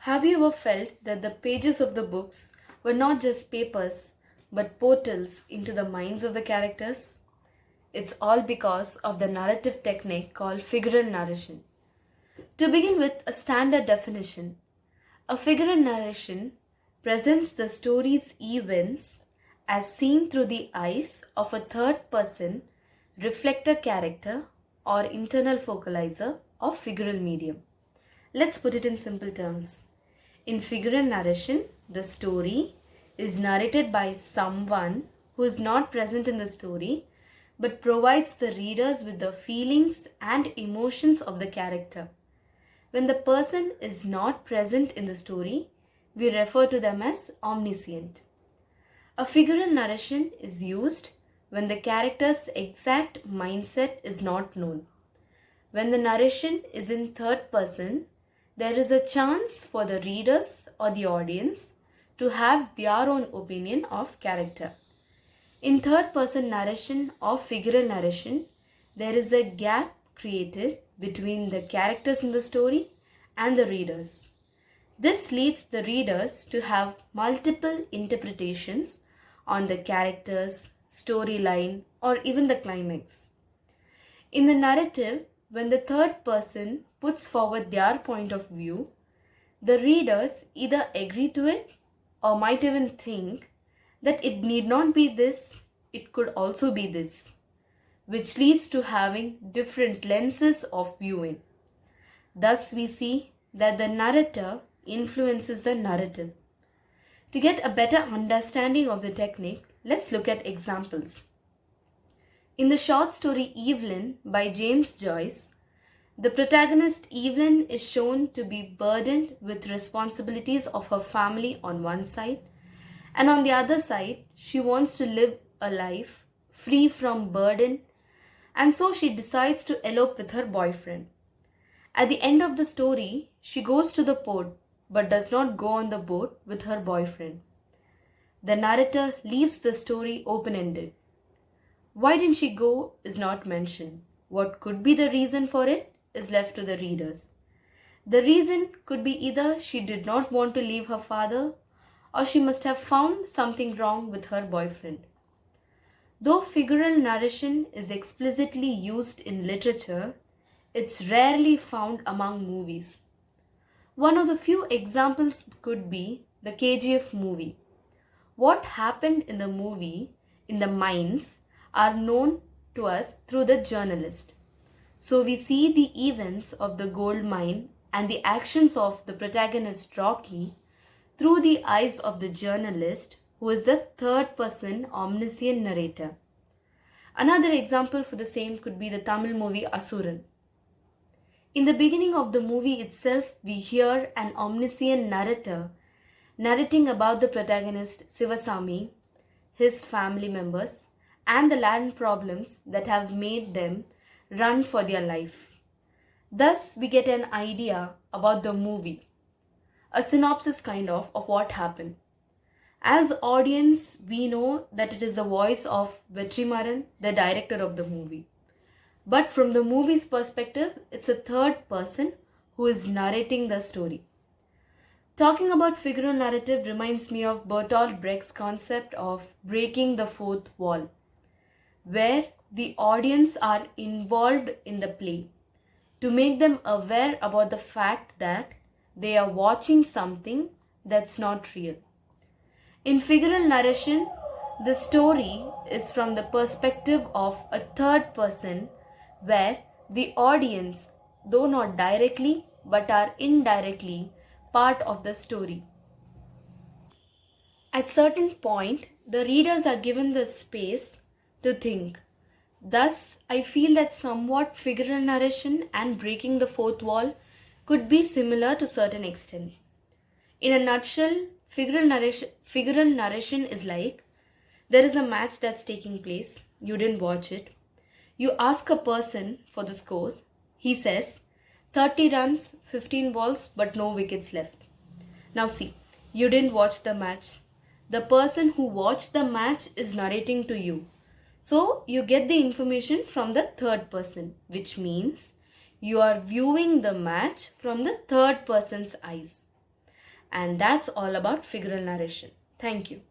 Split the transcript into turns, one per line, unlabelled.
Have you ever felt that the pages of the books were not just papers but portals into the minds of the characters? It's all because of the narrative technique called figural narration. To begin with, a standard definition. A figural narration presents the story's events as seen through the eyes of a third person reflector character or internal focalizer of figural medium. Let's put it in simple terms. In figural narration, the story is narrated by someone who is not present in the story but provides the readers with the feelings and emotions of the character. When the person is not present in the story, we refer to them as omniscient. A figural narration is used when the character's exact mindset is not known. When the narration is in third person, there is a chance for the readers or the audience to have their own opinion of character. In third person narration or figural narration, there is a gap created between the characters in the story and the readers. This leads the readers to have multiple interpretations on the characters, storyline, or even the climax. In the narrative, when the third person puts forward their point of view, the readers either agree to it or might even think that it need not be this, it could also be this, which leads to having different lenses of viewing. Thus, we see that the narrator influences the narrative. To get a better understanding of the technique, let's look at examples. In the short story Evelyn by James Joyce, the protagonist Evelyn is shown to be burdened with responsibilities of her family on one side, and on the other side, she wants to live a life free from burden, and so she decides to elope with her boyfriend. At the end of the story, she goes to the port but does not go on the boat with her boyfriend. The narrator leaves the story open-ended. Why didn't she go is not mentioned. What could be the reason for it is left to the readers. The reason could be either she did not want to leave her father or she must have found something wrong with her boyfriend. Though figural narration is explicitly used in literature, it's rarely found among movies. One of the few examples could be the KGF movie. What happened in the movie, in the mines, are known to us through the journalist. So we see the events of the gold mine and the actions of the protagonist Rocky through the eyes of the journalist, who is the third person omniscient narrator. Another example for the same could be the Tamil movie Asuran. In the beginning of the movie itself, we hear an omniscient narrator narrating about the protagonist Sivasamy, his family members, and the land problems that have made them run for their life. Thus, we get an idea about the movie, a synopsis kind of what happened. As audience, we know that it is the voice of Vetrimaran, the director of the movie. But from the movie's perspective, it's a third person who is narrating the story. Talking about figural narrative reminds me of Bertolt Brecht's concept of breaking the fourth wall, where the audience are involved in the play to make them aware about the fact that they are watching something that's not real. In figural narration, the story is from the perspective of a third person where the audience, though not directly but are indirectly part of the story. At certain point, the readers are given the space to think. Thus, I feel that somewhat figural narration and breaking the fourth wall could be similar to certain extent. In a nutshell, figural narration is like, there is a match that's taking place, you didn't watch it. You ask a person for the scores, he says 30 runs, 15 balls but no wickets left. Now see, you didn't watch the match. The person who watched the match is narrating to you. So you get the information from the third person, which means you are viewing the match from the third person's eyes. And that's all about figural narration. Thank you.